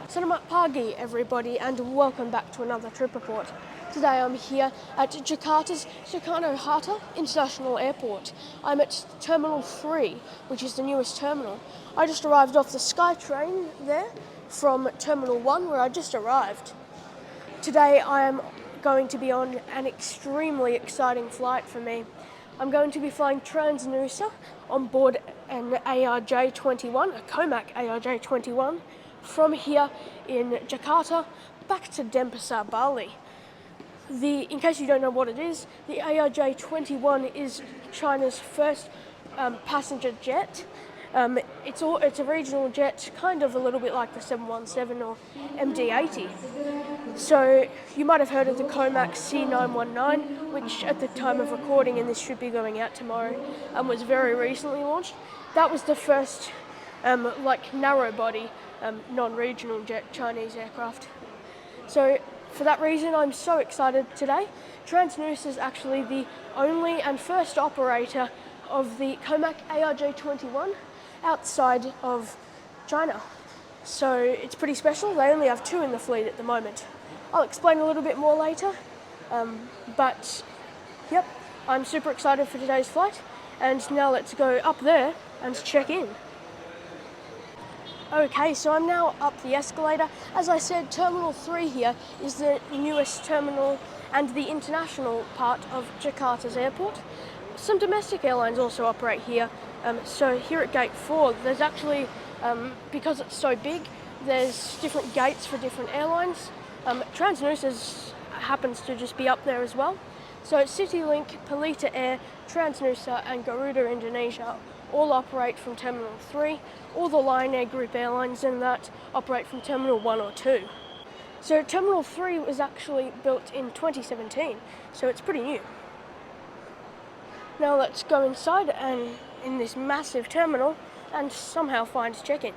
Selamat pagi everybody and welcome back to another trip report. Today I'm here at Jakarta's Soekarno Hatta International Airport. I'm at Terminal 3, which is the newest terminal. I just arrived off the SkyTrain there from Terminal 1 where I just arrived. Today I am going to be on an extremely exciting flight for me. I'm going to be flying TransNusa on board an ARJ-21, a COMAC ARJ-21, from here in Jakarta back to Denpasar, Bali. In case you don't know what it is, the ARJ-21 is China's first passenger jet. It's a regional jet, kind of a little bit like the 717 or MD-80. So you might have heard of the COMAC C919, which at the time of recording, and this should be going out tomorrow, was very recently launched. That was the first narrow body non-regional jet Chinese aircraft. So for that reason I'm so excited today. TransNusa's is actually the only and first operator of the COMAC ARJ-21 outside of China. So it's pretty special. They only have 2 in the fleet at the moment. I'll explain a little bit more later. But yep, I'm super excited for today's flight. And now let's go up there and check in. Okay, so I'm now up the escalator. As I said, Terminal 3 here is the newest terminal and the international part of Jakarta's airport. Some domestic airlines also operate here. So here at Gate 4, there's actually, because it's so big, there's different gates for different airlines. TransNusa's happens to just be up there as well. So CityLink, Pelita Air, TransNusa and Garuda Indonesia all operate from Terminal 3. All the Lion Air Group airlines in that operate from Terminal 1 or 2. So Terminal 3 was actually built in 2017, so it's pretty new. Now let's go inside and in this massive terminal and somehow find check-in.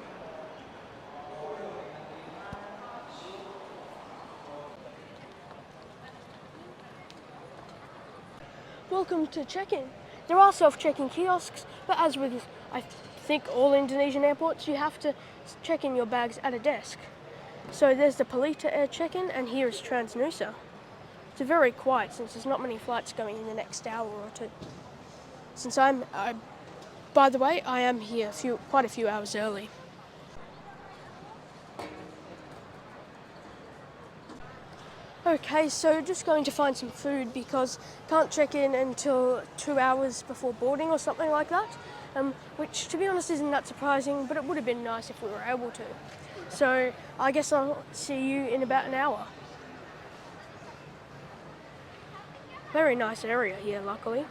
Welcome to check-in. There are self-check-in kiosks, but as with, I think, all Indonesian airports, you have to check in your bags at a desk. So there's the Pelita Air check-in, and here is TransNusa. It's very quiet since there's not many flights going in the next hour or 2. Since by the way, I am here quite a few hours early. Okay, so just going to find some food because can't check in until 2 hours before boarding or something like that, which to be honest isn't that surprising, but it would have been nice if we were able to. So I guess I'll see you in about an hour. Very nice area here, luckily.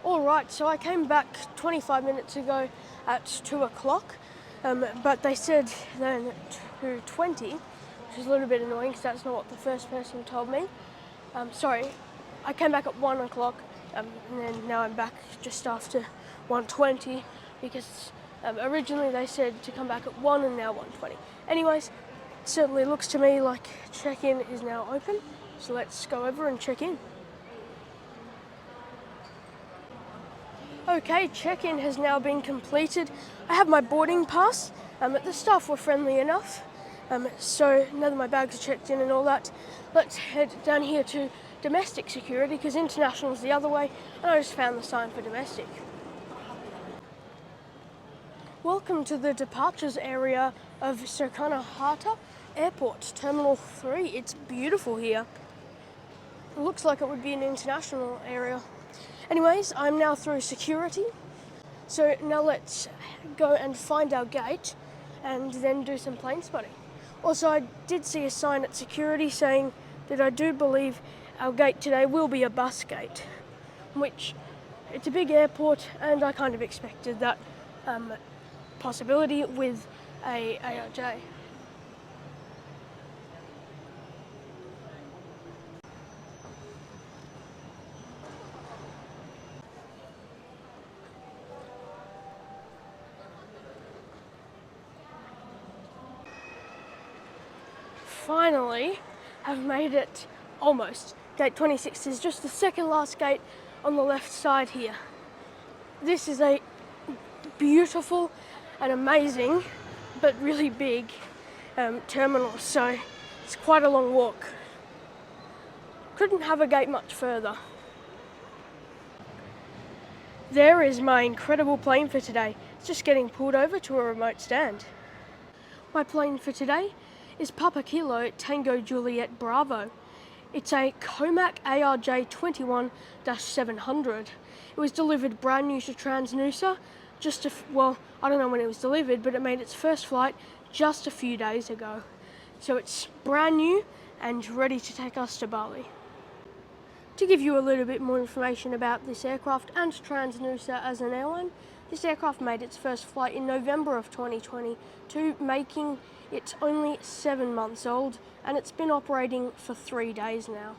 Alright, so I came back 25 minutes ago at 2 o'clock, but they said then at 2:20, which is a little bit annoying because that's not what the first person told me. Sorry, I came back at 1 o'clock and then now I'm back just after 1:20 because originally they said to come back at 1 and now 1:20. Anyways, it certainly looks to me like check-in is now open, so let's go over and check in. Okay, check-in has now been completed. I have my boarding pass. The staff were friendly enough. So now that my bags are checked in and all that, let's head down here to domestic security because international is the other way, and I just found the sign for domestic. Welcome to the departures area of Soekarno Hatta Airport, Terminal 3. It's beautiful here. It looks like it would be an international area. Anyways, I'm now through security, so now let's go and find our gate and then do some plane spotting. Also, I did see a sign at security saying that I do believe our gate today will be a bus gate, which it's a big airport and I kind of expected that possibility with a ARJ. Finally, have made it almost. Gate 26 is just the second last gate on the left side here. This is a beautiful and amazing, but really big terminal, so it's quite a long walk. Couldn't have a gate much further. There is my incredible plane for today. It's just getting pulled over to a remote stand. My plane for today is Papa Kilo Tango Juliet Bravo. It's a COMAC ARJ-21-700. It was delivered brand new to TransNusa well, I don't know when it was delivered, but it made its first flight just a few days ago. So it's brand new and ready to take us to Bali. To give you a little bit more information about this aircraft and TransNusa as an airline, this aircraft made its first flight in November of 2022, making it only 7 months old, and it's been operating for 3 days now.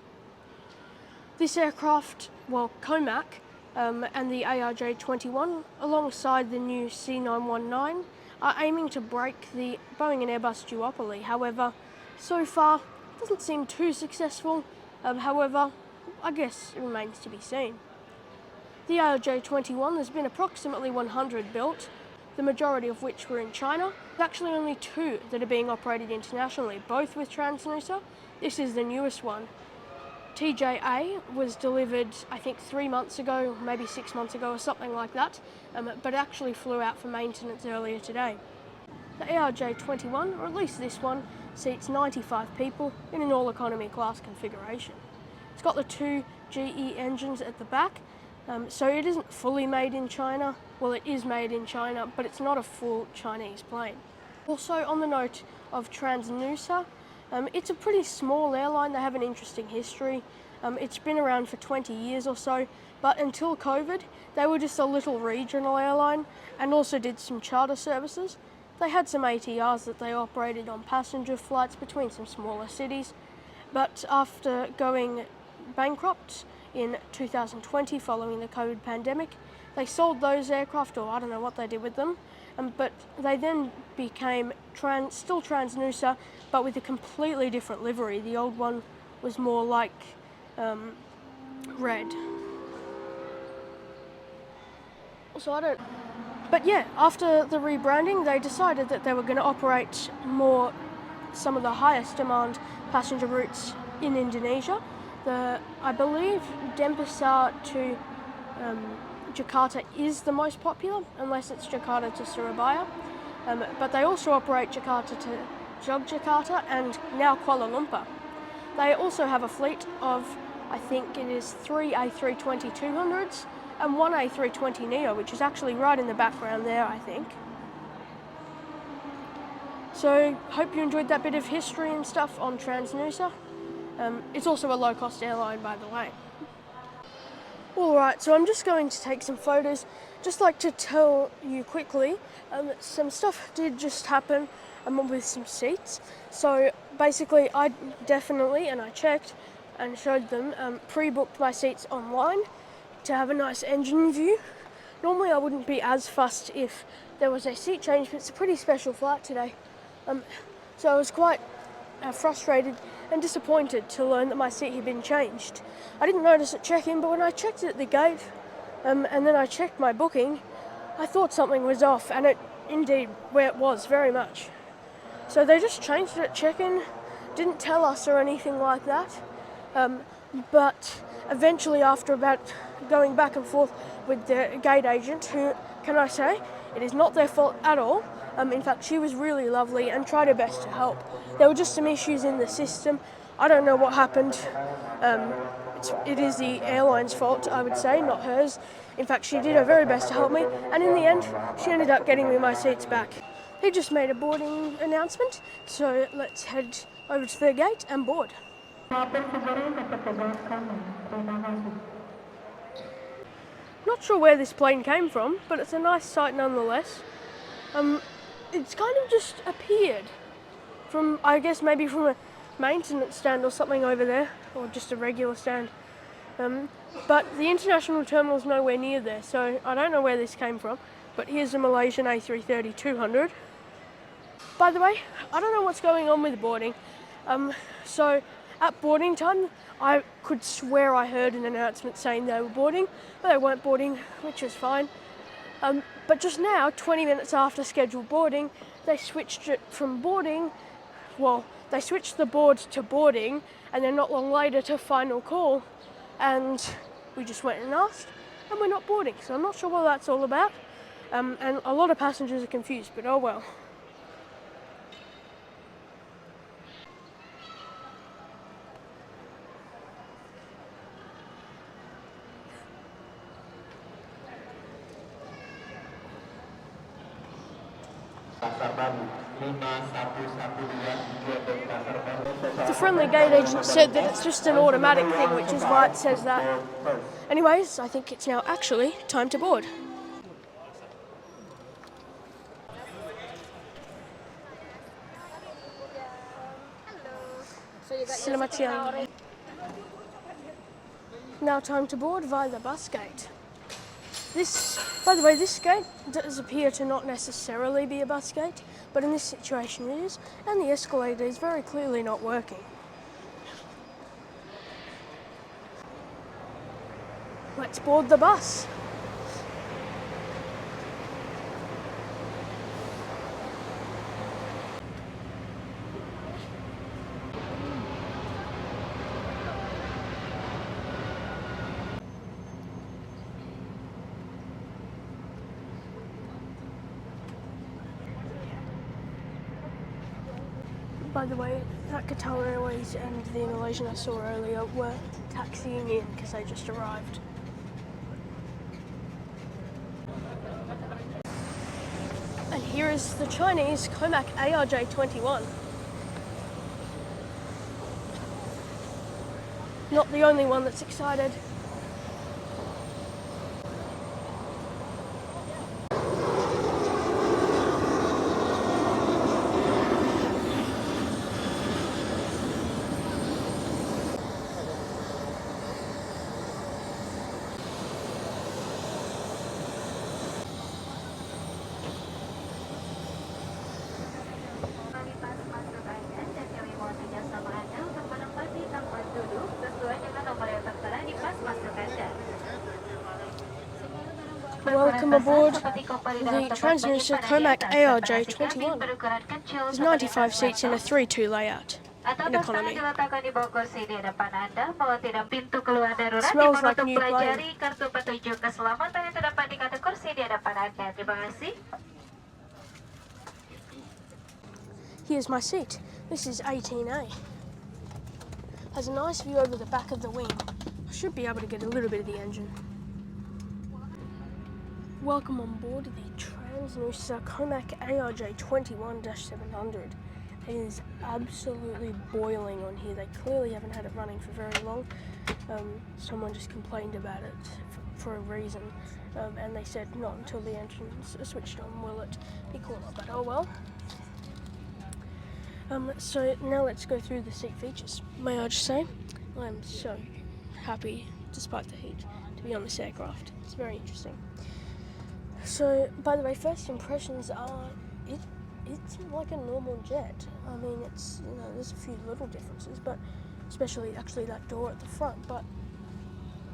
This aircraft, well, COMAC and the ARJ-21, alongside the new C919, are aiming to break the Boeing and Airbus duopoly. However, so far, it doesn't seem too successful. However, I guess it remains to be seen. The ARJ-21 has been approximately 100 built, the majority of which were in China. There's actually only 2 that are being operated internationally, both with TransNusa. This is the newest one. TJA was delivered, I think, 3 months ago, maybe 6 months ago or something like that, but actually flew out for maintenance earlier today. The ARJ-21, or at least this one, seats 95 people in an all-economy class configuration. It's got the 2 GE engines at the back, so it isn't fully made in China. Well, it is made in China, but it's not a full Chinese plane. Also, on the note of TransNusa, it's a pretty small airline. They have an interesting history. It's been around for 20 years or so, but until COVID, they were just a little regional airline and also did some charter services. They had some ATRs that they operated on passenger flights between some smaller cities, but after going bankrupt in 2020 following the COVID pandemic, they sold those aircraft, or I don't know what they did with them, but they then became still TransNusa, but with a completely different livery. The old one was more like red. But yeah, after the rebranding, they decided that they were going to operate some of the highest demand passenger routes in Indonesia. I believe Denpasar to Jakarta is the most popular, unless it's Jakarta to Surabaya. But they also operate Jakarta to Yogyakarta and now Kuala Lumpur. They also have a fleet of, I think it is 3 A320-200s and 1 A320neo, which is actually right in the background there, I think. So, hope you enjoyed that bit of history and stuff on TransNusa. It's also a low-cost airline, by the way. Alright, so I'm just going to take some photos. Just like to tell you quickly, some stuff did just happen with some seats. So basically I definitely, and I checked and showed them, pre-booked my seats online to have a nice engine view. Normally I wouldn't be as fussed if there was a seat change, but it's a pretty special flight today. So I was quite frustrated and disappointed to learn that my seat had been changed. I didn't notice at check-in, but when I checked it at the gate, and then I checked my booking, I thought something was off, and it indeed was very much. So they just changed it at check-in, didn't tell us or anything like that, but eventually after about going back and forth with the gate agent, who, can I say, it is not their fault at all. In fact, she was really lovely and tried her best to help. There were just some issues in the system. I don't know what happened. It is the airline's fault, I would say, not hers. In fact, she did her very best to help me, and in the end, she ended up getting me my seats back. They just made a boarding announcement, so let's head over to the gate and board. Not sure where this plane came from, but it's a nice sight nonetheless. It's kind of just appeared from, I guess maybe from a maintenance stand or something over there, or just a regular stand. But the international terminal's nowhere near there, so I don't know where this came from. But here's a Malaysian A330-200. By the way, I don't know what's going on with boarding. So At boarding time, I could swear I heard an announcement saying they were boarding, but they weren't boarding, which was fine. But just now, 20 minutes after scheduled boarding, they switched it from boarding, well, they switched the board to boarding, and then not long later to final call, and we just went and asked, and we're not boarding, so I'm not sure what that's all about, and a lot of passengers are confused, but oh well. The friendly gate agent said that it's just an automatic thing, which is why it says that. Anyways, I think it's now actually time to board. Selamat siang. Now time to board via the bus gate. By the way, this gate does appear to not necessarily be a bus gate, but in this situation it is, and the escalator is very clearly not working. Let's board the bus. By the way, that Qatar Airways and the Malaysian I saw earlier were taxiing in because they just arrived. And here is the Chinese COMAC ARJ-21. Not the only one that's excited. Welcome aboard the TransNusa's COMAC ARJ-21. There's 95 seats in a 3-2 layout in economy. Smells like new plane. Here's my seat. This is 18A. Has a nice view over the back of the wing. I should be able to get a little bit of the engine. Welcome on board the TransNusa's COMAC ARJ-21-700. It is absolutely boiling on here. They clearly haven't had it running for very long. Someone just complained about it for a reason, and they said not until the engines are switched on will it be caught up, but oh well. So now let's go through the seat features. May I just say, I'm so happy, despite the heat, to be on this aircraft. It's very interesting. So, by the way, first impressions are, it's like a normal jet. I mean, it's, you know, there's a few little differences, but especially actually that door at the front, but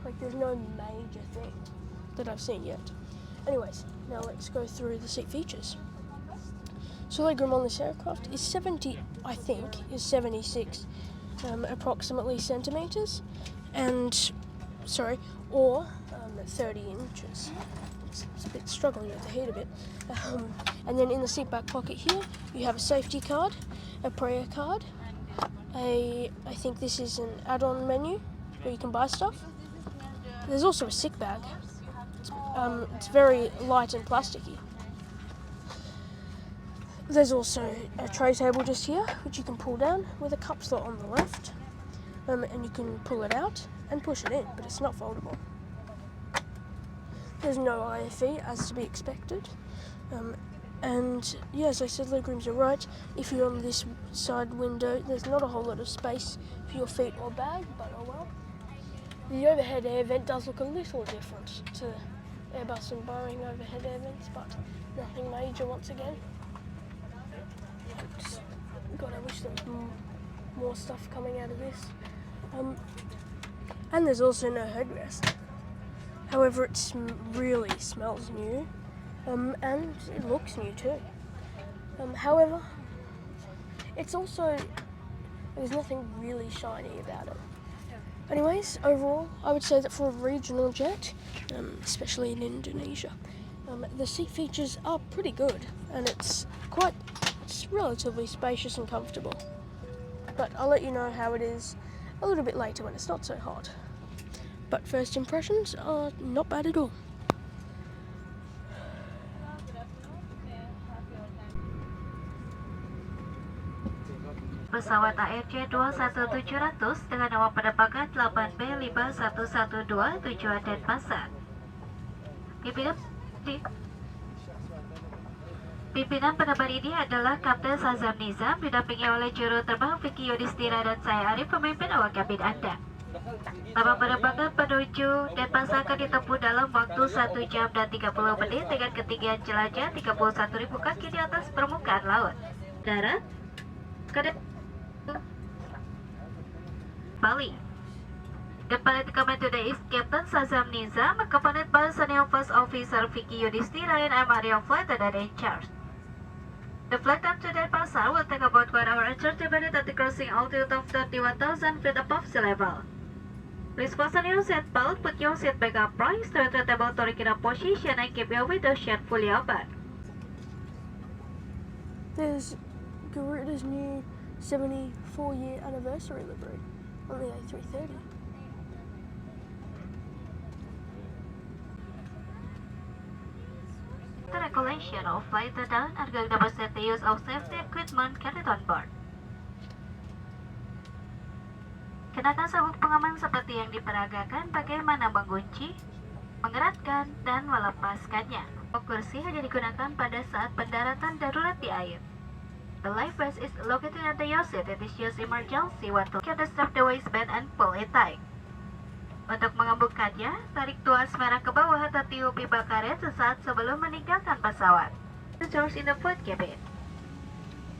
like there's no major thing that I've seen yet. Anyways, now let's go through the seat features. So legroom on this aircraft is 76 approximately centimetres, or 30 inches. It's a bit struggling with the heat a bit. And then in the seat back pocket here, you have a safety card, a prayer card, I think this is an add-on menu where you can buy stuff. There's also a sick bag. It's very light and plasticky. There's also a tray table just here, which you can pull down with a cup slot on the left, and you can pull it out and push it in, but it's not foldable. There's no IFE, as to be expected, and yeah, as I said, legrooms are right. If you're on this side window, there's not a whole lot of space for your feet or bag, but oh well. The overhead air vent does look a little different to Airbus and Boeing overhead air vents, but nothing major once again. God, I wish there was more stuff coming out of this. And there's also no headrest. However, it really smells new, and it looks new too. However, it's also, there's nothing really shiny about it. Anyways, overall, I would say that for a regional jet, especially in Indonesia, the seat features are pretty good, and it's relatively spacious and comfortable. But I'll let you know how it is a little bit later when it's not so hot. But first impressions are not bad at all. Pesawat ARJ-21 dengan nama penerbangan 8B5112 tujuan Denpasar. Pimpinan penerbangan ini adalah Kapten Shazam Nizam, didampingi oleh juru terbang Vicky Yudhistira dan saya Arif, pemimpin awak kabin Anda. Lama penerbangan menuju Denpasar akan ditempuh dalam waktu 1 jam dan 30 menit dengan ketinggian jelajah 31.000 kaki di atas permukaan laut. Darat, Bali. The pilot command today is Captain Shazam Nizam, accompanied by Senior First Officer Vicky Yudhistira, and I'm Flight Attendant in charge. The flight time to Denpasar will take about 1 hour and 30 minutes at the crossing altitude of 31,000 feet above sea level. Please fasten your seatbelt, put your seat back upright, straight to the table to in a position, and keep your window shade fully open. There's Garuda's new 74-year anniversary livery on the A330. The regulation of flight attendant are going to demonstrate the use of safety equipment carried on board. Kenakan sabuk pengaman seperti yang diperagakan, bagaimana mengunci, mengeratkan, dan melepaskannya. Kursi hanya digunakan pada saat pendaratan darurat di air. The life vest is located at the seat. It is used emergency when to strap the waistband and pull it tight. Untuk mengembukkannya, tarik tuas merah ke bawah atau tiup pipa karet sesaat sebelum meninggalkan pesawat. The doors in the food cabin.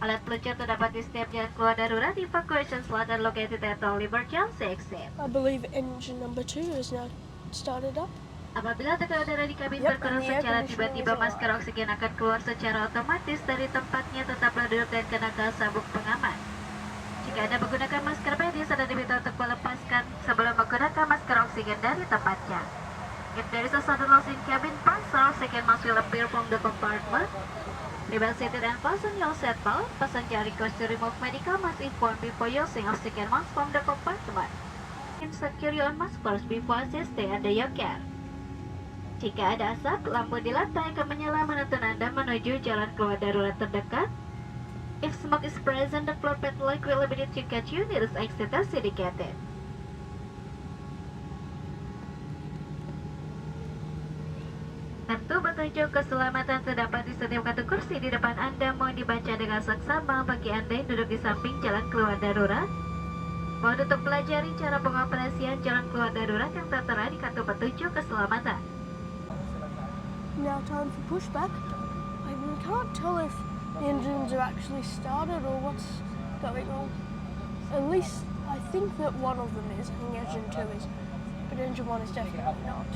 Alat peluncur terdapat di setiap jalan keluar darurat. Evacuation slot are located at all emergency exit. I believe engine number 2 is now started up. Apabila tekanan udara di kabin berkurang secara tiba-tiba, masker oksigen akan keluar secara otomatis dari tempatnya. Tetaplah duduk dan kenakan sabuk pengaman. Jika Anda menggunakan masker medis, Anda diminta untuk melepaskan sebelum menggunakan masker oksigen dari tempatnya. If there is a sudden loss in cabin pressure, oxygen mask will appear from the compartment. Remain seated and fasten your seatbelt. Passenger request to remove medical mask informed before using oxygen mask from the compartment. Secure your mask first before assisting under your care. Jika ada asap, lampu di lantai akan menyala menuntun Anda menuju jalan keluar darurat terdekat. If smoke is present, the floor pad light will be to catch you nearest exit as indicated. Tentu petunjuk keselamatan terdapat di setiap kartu kursi di depan Anda. Mohon dibaca dengan seksama bagi Anda yang duduk di samping jalan keluar darurat. Mohon untuk pelajari cara pengoperasian jalan keluar darurat yang tertera di kartu petunjuk keselamatan. Now time for pushback. I can't tell if the engines are actually started or what's going on. At least I think that one of them is. I think engine 2 is, but engine 1 is definitely not.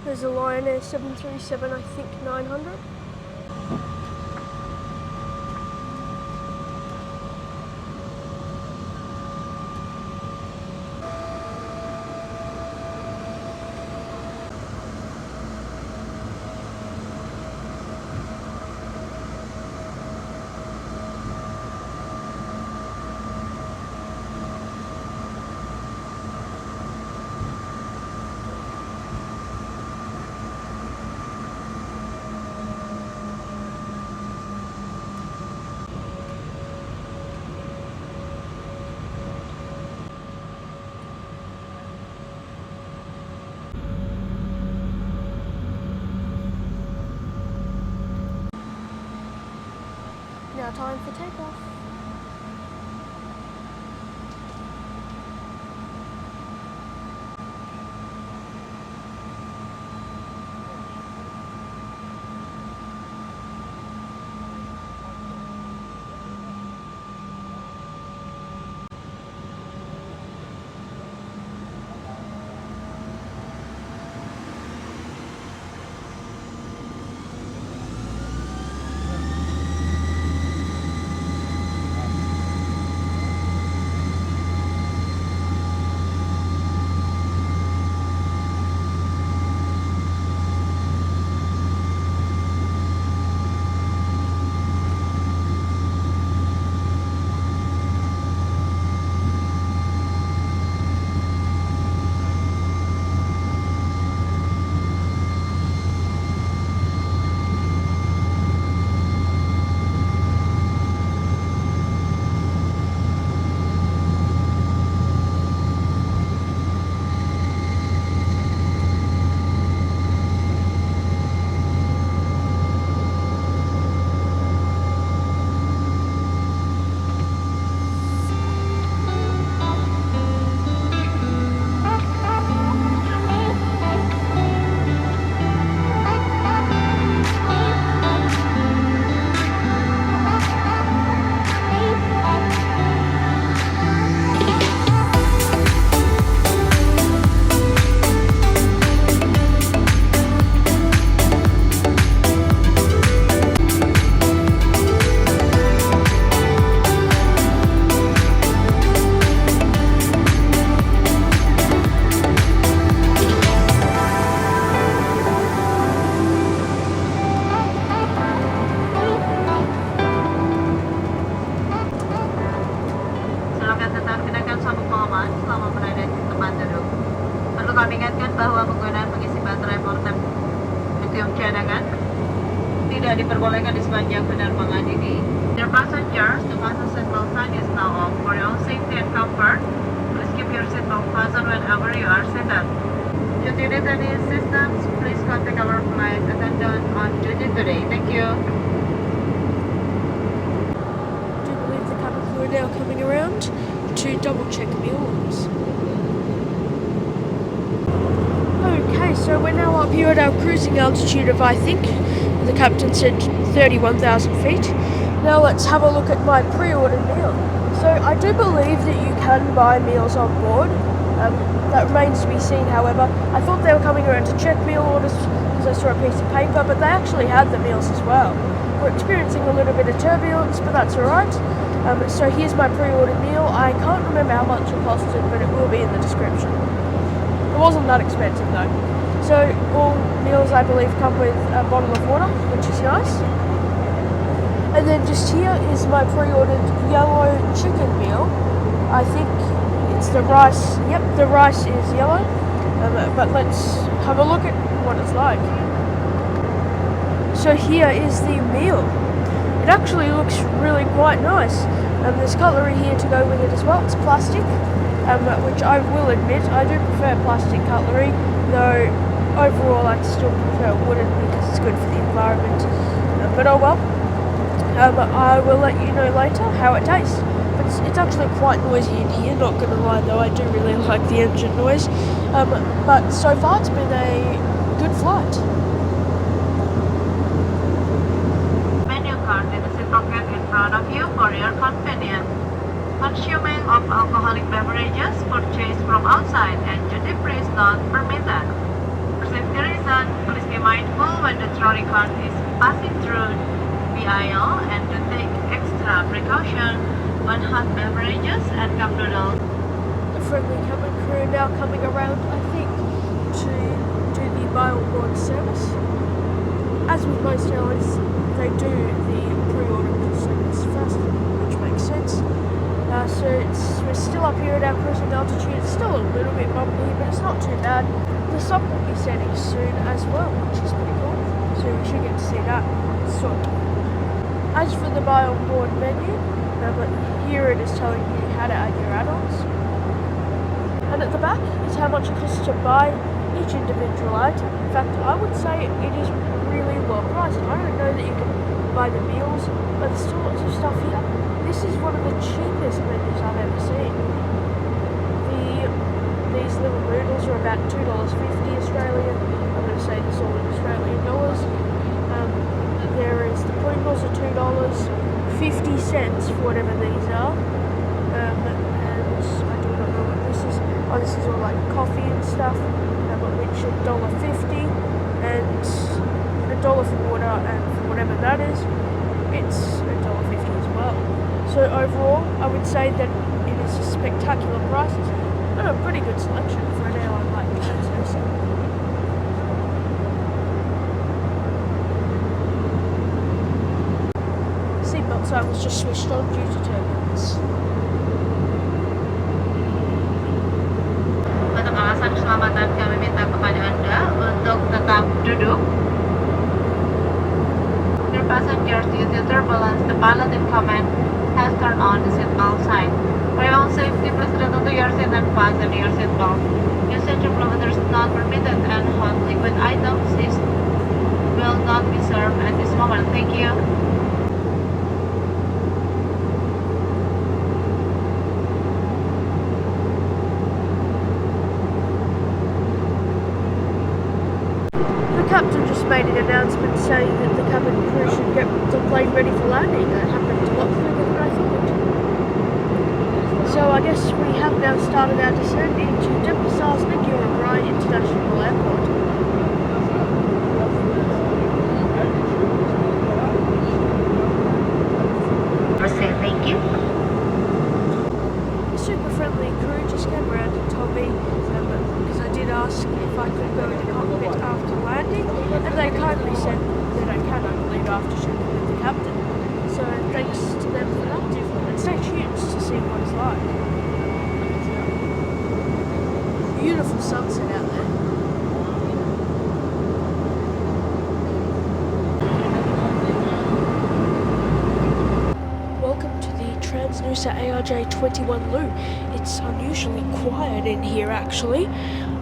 There's a Lion Air 737, I think 900. Now time for takeoff. Diperbolehkan di sepanjang penerbangan ini. Dear passengers, the fasten seatbelt sign is now off. For your safety and comfort, please keep your seatbelt fastened whenever you are seated. Should you need any assistance, please contact our flight attendant on duty today. Thank you. I do believe the cabin crew are now coming around to double check meal orders. Okay, so we're now up here at our cruising altitude of, I think, the captain said 31,000 feet. Now let's have a look at my pre-ordered meal. So I do believe that you can buy meals on board. That remains to be seen, however. I thought they were coming around to check meal orders because I saw a piece of paper, but they actually had the meals as well. We're experiencing a little bit of turbulence, but that's alright. So here's my pre-ordered meal. I can't remember how much it costed, but it will be in the description. It wasn't that expensive though. So all meals, I believe, come with a bottle of water, which is nice. And then just here is my pre-ordered yellow chicken meal. I think it's the rice. Yep, the rice is yellow. But let's have a look at what it's like. So here is the meal. It actually looks really quite nice. There's cutlery here to go with it as well. It's plastic, which I will admit, I do prefer plastic cutlery, though overall I'd still prefer wooden because it's good for the environment. But oh well. I will let you know later how it tastes. But it's actually quite noisy in here, not gonna lie though, I do really like the engine noise. But so far it's been a good flight. Menu card in the seat pocket in front of you for your convenience. Consuming of alcoholic beverages purchased from outside and duty free is not permitted. safety reasons, please be mindful when the trolley cart is passing through the aisle and to take extra precaution on hot beverages and cup noodles. The friendly cabin crew now coming around, I think, to do the buy on board service. As with most airlines, they do the pre-order service first, which makes sense. So we're still up here at our cruising altitude. It's still a little bit bumpy, but it's not too bad. The sun will be setting soon as well, which is pretty cool. So we should get to see that soon. As for the buy on board menu, here it is telling you how to add your add-ons. And at the back is how much it costs to buy each individual item. In fact, I would say it is really well priced. I don't know that you can buy the meals, but there's still lots of stuff here. This is one of the cheapest menus I've ever seen. These little noodles are about $2.50 Australian. I'm going to say this all in Australian dollars. There is the Pringles are $2.50 for whatever these are. And I do not know what this is. Oh, this is all like coffee and stuff. Which are $1.50 and $1 for water, and for whatever that is, it's $1.50 as well. So overall, I would say that it is a spectacular prices and a pretty good selection for an airline like TransNusa. Seatbelt sign was just switched on due to turbulence. Untuk alasan keselamatan kami minta kepada Anda untuk tetap duduk. Dear passengers, due to turbulence, the pilot in command has turned on the seatbelt sign. For your own safety, please return to your seat and fasten your seatbelt. Usage of floaters is not permitted, and hot liquid items will not be served at this moment. Thank you. The captain just made an announcement saying that the cabin crew should get the plane ready for landing. That happened a lot quicker than I thought. So I guess we have now started our descent into Denpasar's Ngurah International Airport. Thank you. The super friendly crew just came around and told me, because I did ask if I could go into cockpit after landing, and they kindly said that I can, I believe, after checking with the captain. So thanks to them for that, and stay tuned to see what it's like. Beautiful sunset out there. Welcome to the TransNusa ARJ-21 loo. It's unusually quiet in here actually.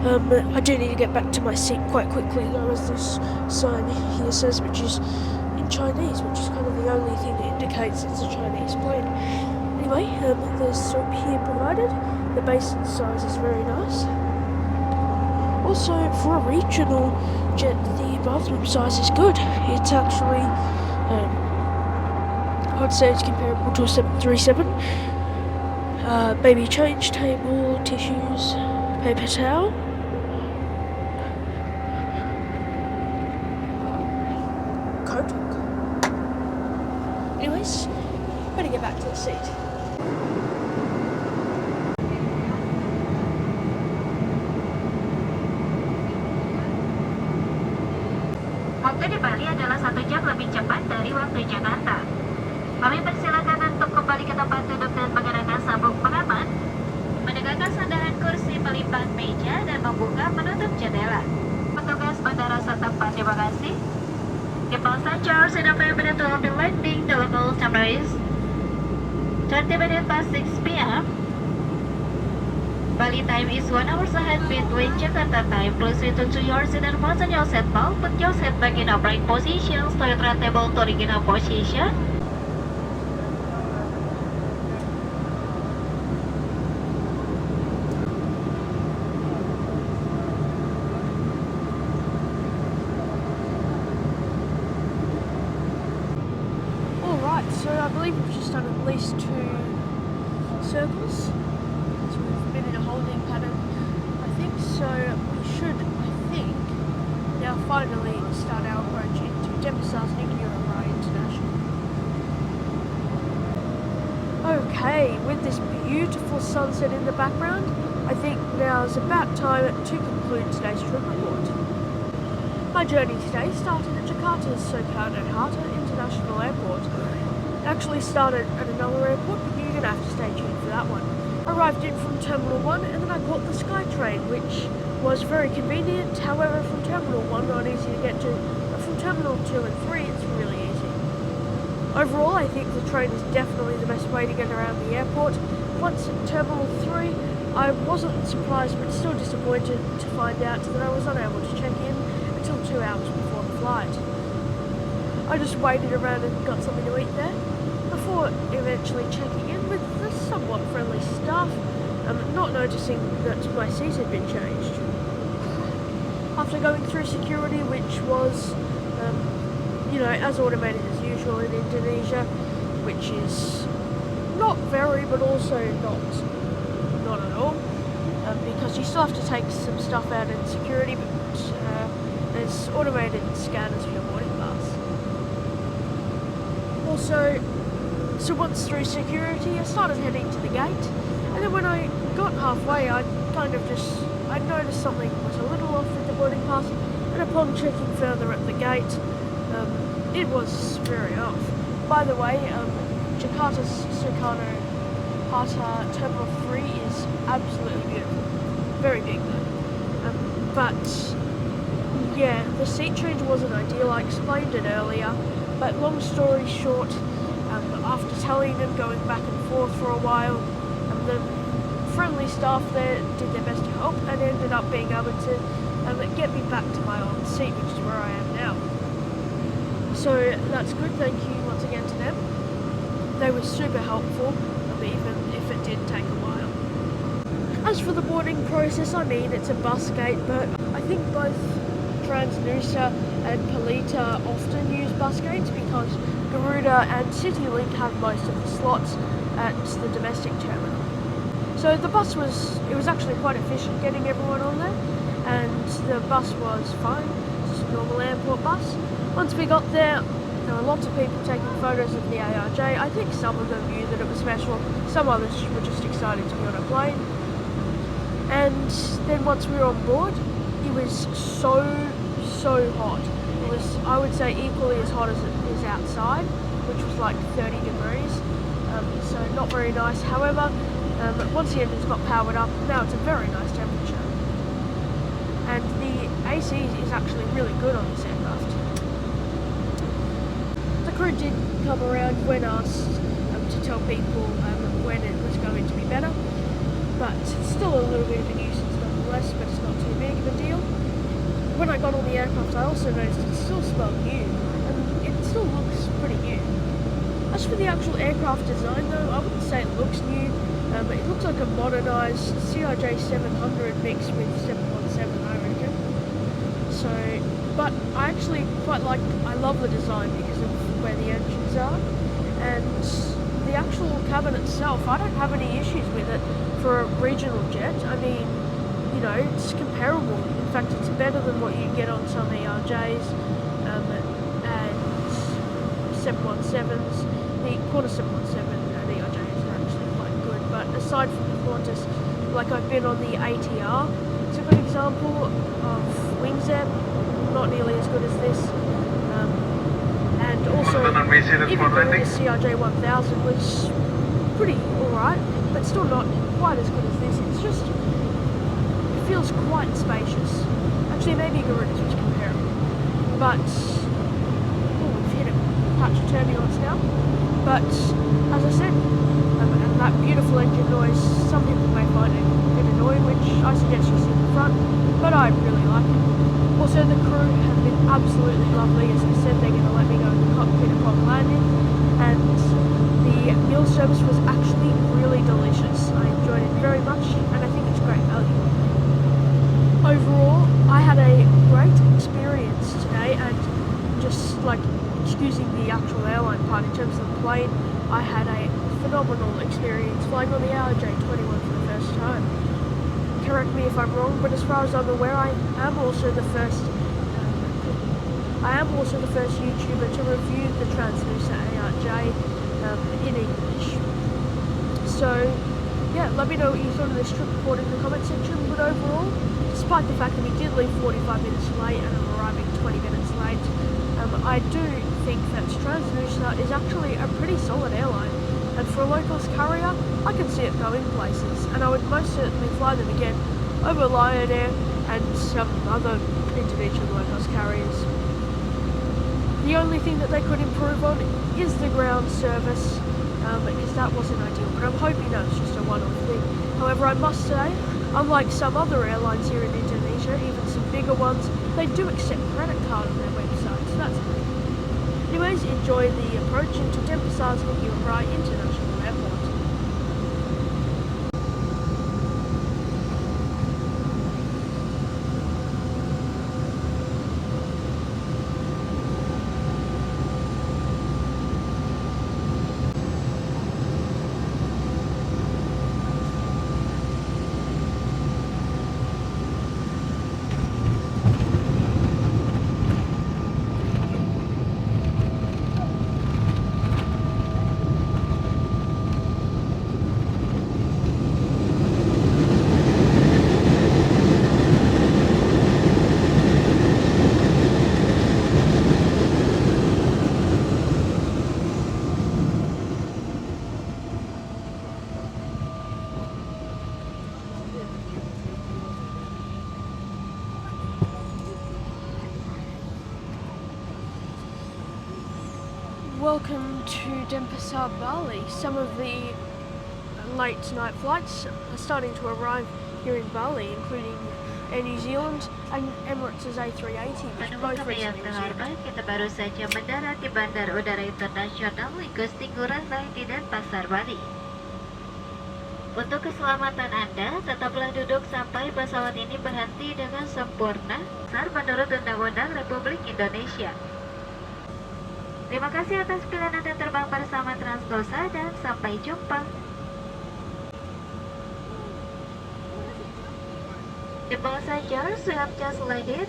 I do need to get back to my seat quite quickly though, as this sign here says, which is in Chinese, which is kind of the only thing that indicates it's a Chinese plane. Anyway, there's soap here provided. The basin size is very nice. Also, for a regional jet, the bathroom size is good. It's actually, I'd say it's comparable to a 737. Baby change table, tissues, paper towel. Coat hook. Anyways, better get back to the seat. Waktu di Bali adalah 1 jam lebih cepat dari waktu Jakarta. Kami persilakan untuk kembali ke tempat duduk dan mengenakan sabuk pengaman, menegakkan sandaran kursi melipat meja, dan membuka menutup jendela. Petugas bandara setempat, terima kasih. The passengers in a 5-minute will be landing. The local time is 20 minutes past 6 p.m. Bali time is 1 hour ahead between Jakarta time. Please return to your seat and fasten your seatbelt. Put your seat back in upright position. Store your tray table to original position. Alright, so I believe we've just done at least 2 circles. So we've been in a holding pattern, I think. So we should, I think, now finally start our approach into Denpasar's Ngurah International. Okay, with this beautiful sunset in the background, I think now is about time to conclude today's trip report. My journey today started at Jakarta's Soekarno Hatta International Airport. It actually started at another airport, but you're going to have to stay tuned for that one. I arrived in from Terminal 1 and then I caught the SkyTrain, which was very convenient. However, from Terminal 1 not easy to get to, but from Terminal 2 and 3 it's really easy. Overall, I think the train is definitely the best way to get around the airport. Once at Terminal 3, I wasn't surprised but still disappointed to find out that I was unable to check in until 2 hours before the flight. I just waited around and got something to eat there before eventually checking in with the somewhat friendly staff, not noticing that my seat had been changed. After going through security, which was, as automated as usual in Indonesia, which is not very, but also not at all, because you still have to take some stuff out in security, but there's automated scanners for your boarding pass. Also, so once through security, I started heading to the gate, and then when I got halfway, I noticed something was a little off with the boarding pass, and upon checking further at the gate, it was very off. By the way, Jakarta's Soekarno Hatta Terminal 3 is absolutely beautiful. Very big though. But yeah, the seat change wasn't ideal. I explained it earlier, but long story short, after telling them, going back and forth for a while, the friendly staff there did their best to help and ended up being able to get me back to my old seat, which is where I am now. So that's good, thank you once again to them. They were super helpful, even if it did take a while. As for the boarding process, I mean, it's a bus gate, but I think both TransNusa and Pelita often use bus gates because Ngurah and CityLink have most of the slots at the domestic terminal. So the bus was actually quite efficient getting everyone on there, and the bus was fine, just a normal airport bus. Once we got there were lots of people taking photos of the ARJ. I think some of them knew that it was special, some others were just excited to be on a plane. And then once we were on board, it was so hot. It was, I would say, equally as hot as it is outside, which was like 30 degrees, so not very nice. However, once the engines got powered up, now it's a very nice temperature. And the AC is actually really good on this aircraft. The crew did come around when asked to tell people when it was going to be better, but it's still a little bit of a nuisance nonetheless, but it's not too big of a deal. When I got on the aircraft, I also noticed it still smelled new, and it still looks pretty new. As for the actual aircraft design though, I wouldn't say it looks new. It looks like a modernised CRJ-700 mixed with 717, I reckon. So, but I actually I love the design because of where the engines are, and the actual cabin itself, I don't have any issues with it for a regional jet. I mean, it's comparable. In fact, it's better than what you get on some ARJs and 717s. The Qantas 717 and ARJs are actually quite good, but aside from the Qantas, like I've been on the ATR, it's a good example of wings there, not nearly as good as this. And also, even though the CRJ-1000 was pretty alright, but still not quite as good as this. It's just, it feels quite spacious. Actually, maybe Ngurah's was comparable. But, we've hit a patch of turbulence now. But, as I said, and that beautiful engine noise, some people may find it a bit annoying, which I suggest you sit in the front, but I really like it. Also, the crew have been absolutely lovely. As I said, they're going to let me go in the cockpit upon landing, and the meal service was actually really delicious. I enjoyed it very much, and I think it's great value. Overall, I had a great experience today, and just excusing the actual airline part, in terms of the plane, I had a phenomenal experience flying on the ARJ-21 for the first time. Correct me if I'm wrong, but as far as I'm aware, I am also the first I am also the first YouTuber to review the TransNusa ARJ in English. So yeah, let me know what you thought of this trip report in the comment section, but overall, despite the fact that we did leave 45 minutes late and I'm arriving 20 minutes late, I do think that TransNusa is actually a pretty solid airline, and for a low-cost carrier, I can see it going places, and I would most certainly fly them again over Lion Air and some other Indonesian low-cost carriers. The only thing that they could improve on is the ground service, because that wasn't ideal, but I'm hoping that's just a one-off thing. However, I must say, unlike some other airlines here in Indonesia, even some bigger ones, they do accept credit card on their website, so that's good. Anyways, enjoy the approach into Denpasar's Ngurah International Airport. Welcome to Denpasar, Bali. Some of the late night flights are starting to arrive here in Bali, including Air New Zealand and Emirates' A380, which both recently resumed. Kita baru saja mendarat di Bandar Udara Internasional Igusti Ngurah Rai di Denpasar, Bali. Untuk keselamatan Anda, tetaplah duduk sampai pesawat ini berhenti dengan sempurna menurut Undang-Undang Republik Indonesia. Terima kasih atas pilihan Anda terbang bersama TransNusa dan sampai jumpa. The passengers who have just landed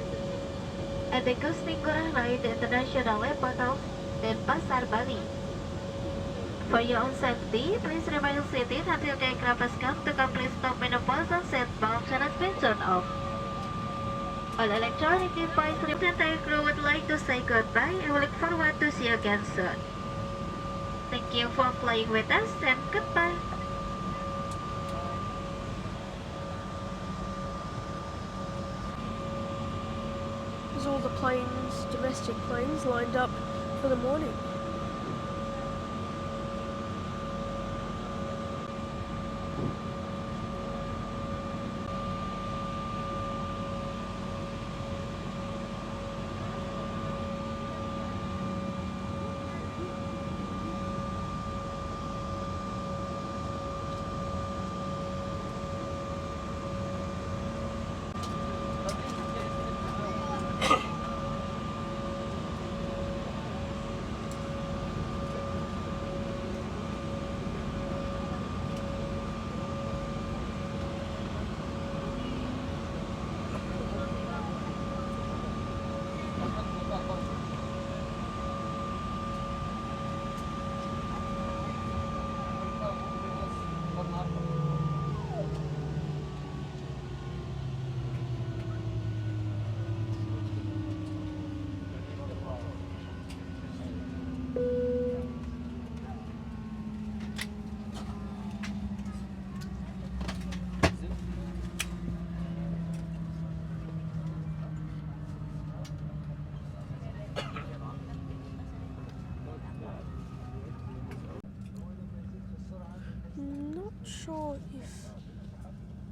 at the Igusti Ngurah Rai International Airport of Denpasar, Bali. For your own safety, please remain seated until the aircraft has come to complete stop menopause and set function has been turned off. All electronic devices and entire crew would like to say goodbye and we look forward to see you again soon. Thank you for flying with us and goodbye. There's all the planes, domestic planes, lined up for the morning.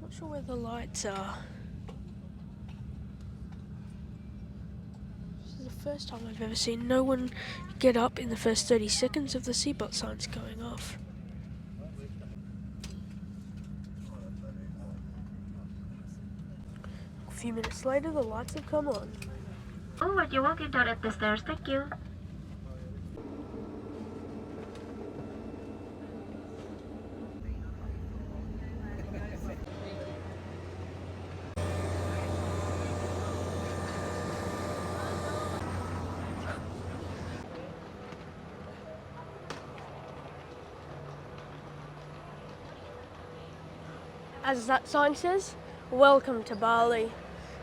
Not sure where the lights are. This is the first time I've ever seen no one get up in the first 30 seconds of the seatbelt signs going off. A few minutes later, the lights have come on. Oh, what you walking down at the stairs? Thank you. as that sign says, welcome to Bali.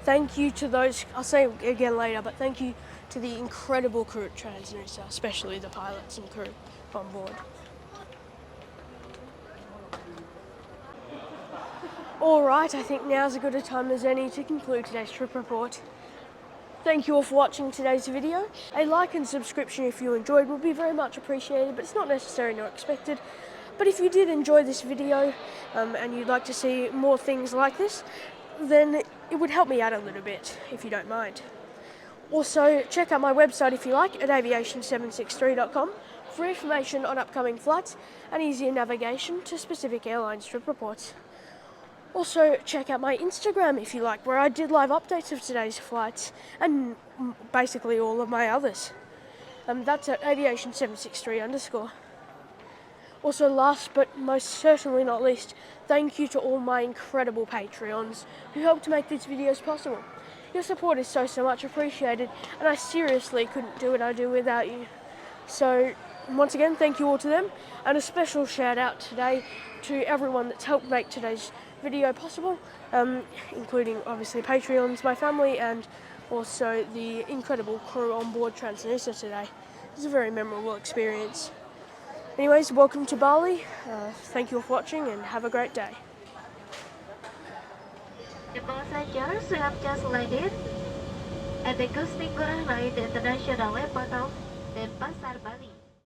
Thank you to those, I'll say again later, but thank you to the incredible crew at TransNusa, especially the pilots and crew on board. Alright, I think now's as good a time as any to conclude today's trip report. Thank you all for watching today's video. A like and subscription if you enjoyed would be very much appreciated, but it's not necessary nor expected. But if you did enjoy this video and you'd like to see more things like this, then it would help me out a little bit, if you don't mind. Also, check out my website if you like at aviation763.com for information on upcoming flights and easier navigation to specific airlines trip reports. Also, check out my Instagram if you like, where I did live updates of today's flights and basically all of my others. That's at aviation763_. Also, last but most certainly not least, thank you to all my incredible Patreons who helped to make these videos possible. Your support is so much appreciated, and I seriously couldn't do what I do without you. So, once again, thank you all to them, and a special shout out today to everyone that's helped make today's video possible, including obviously Patreons, my family, and also the incredible crew on board TransNusa today. It was a very memorable experience. Anyways, welcome to Bali. Thank you all for watching and have a great day. The passengers who have just landed at the Ngurah International Airport of Denpasar, Bali.